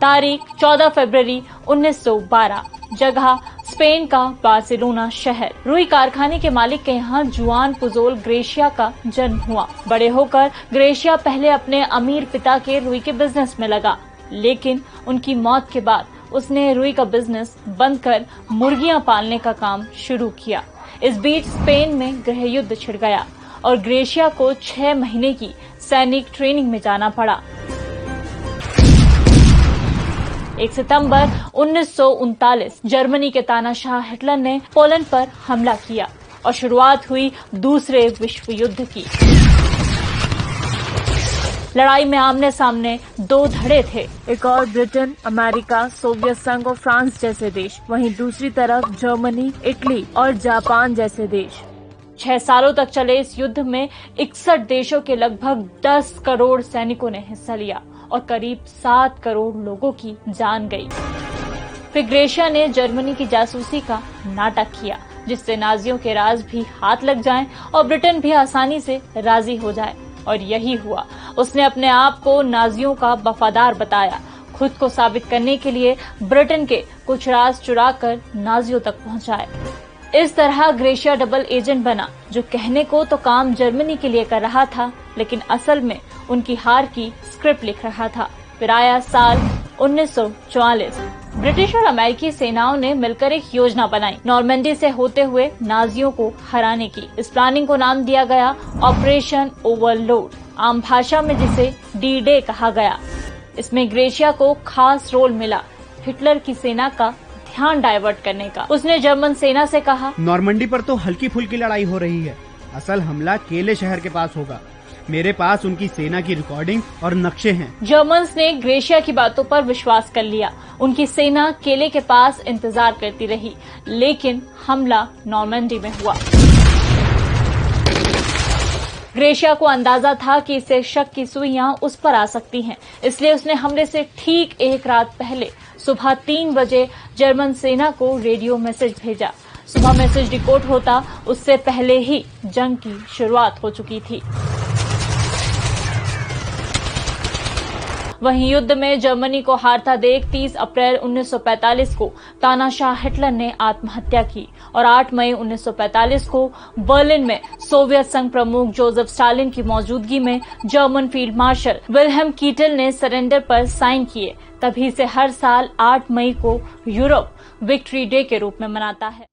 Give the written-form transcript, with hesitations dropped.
तारीख 14 फरवरी 1912, जगह स्पेन का बार्सिलोना शहर। रुई कारखाने के मालिक के यहाँ जुआन पुजोल ग्रेशिया का जन्म हुआ। बड़े होकर ग्रेशिया पहले अपने अमीर पिता के रुई के बिजनेस में लगा, लेकिन उनकी मौत के बाद उसने रुई का बिजनेस बंद कर मुर्गियां पालने का काम शुरू किया। इस बीच स्पेन में गृह युद्ध छिड़ गया और ग्रेशिया को 6 महीने की सैनिक ट्रेनिंग में जाना पड़ा। 1 सितंबर 1939 जर्मनी के तानाशाह हिटलर ने पोलैंड पर हमला किया और शुरुआत हुई दूसरे विश्व युद्ध की। लड़ाई में आमने सामने 2 धड़े थे, एक और ब्रिटेन, अमेरिका, सोवियत संघ और फ्रांस जैसे देश, वहीं दूसरी तरफ जर्मनी, इटली और जापान जैसे देश। 6 सालों तक चले इस युद्ध में 61 देशों के लगभग 10 करोड़ सैनिकों ने हिस्सा लिया और करीब 7 करोड़ लोगों की जान गई। फिर ग्रेशिया ने जर्मनी की जासूसी का नाटक किया, जिससे नाजियों के राज भी हाथ लग जाएं और ब्रिटेन भी आसानी से राजी हो जाए। और यही हुआ। उसने अपने आप को नाजियों का वफादार बताया। खुद को साबित करने के लिए ब्रिटेन के कुछ राज चुराकर नाजियों तक पहुंचाए। इस तरह ग्रेशिया डबल एजेंट बना, जो कहने को तो काम जर्मनी के लिए कर रहा था, लेकिन असल में उनकी हार की स्क्रिप्ट लिख रहा था। फिर आया साल 1944। ब्रिटिश और अमेरिकी सेनाओं ने मिलकर एक योजना बनाई, नॉर्मंडी से होते हुए नाजियों को हराने की। इस प्लानिंग को नाम दिया गया ऑपरेशन ओवरलोड, आम भाषा में जिसे डी-डे कहा गया। इसमें ग्रेशिया को खास रोल मिला हिटलर की सेना का ध्यान डाइवर्ट करने का। उसने जर्मन सेना से कहा, नॉर्मंडी पर तो हल्की फुल्की लड़ाई हो रही है, असल हमला केले शहर के पास होगा। मेरे पास उनकी सेना की रिकॉर्डिंग और नक्शे हैं। जर्मन्स ने ग्रेशिया की बातों पर विश्वास कर लिया। उनकी सेना केले के पास इंतजार करती रही, लेकिन हमला नॉर्मंडी में हुआ। ग्रेशिया को अंदाजा था कि इससे शक की सुइयां उस पर आ सकती हैं, इसलिए उसने हमले से ठीक 1 रात पहले सुबह 3 बजे जर्मन सेना को रेडियो मैसेज भेजा। सुबह मैसेज डिकोड होता, उससे पहले ही जंग की शुरुआत हो चुकी थी। वहीं युद्ध में जर्मनी को हारता देख 30 अप्रैल 1945 को तानाशाह हिटलर ने आत्महत्या की और 8 मई 1945 को बर्लिन में सोवियत संघ प्रमुख जोसेफ स्टालिन की मौजूदगी में जर्मन फील्ड मार्शल विल्हेम कीटल ने सरेंडर पर साइन किए। तभी से हर साल 8 मई को यूरोप विक्ट्री डे के रूप में मनाता है।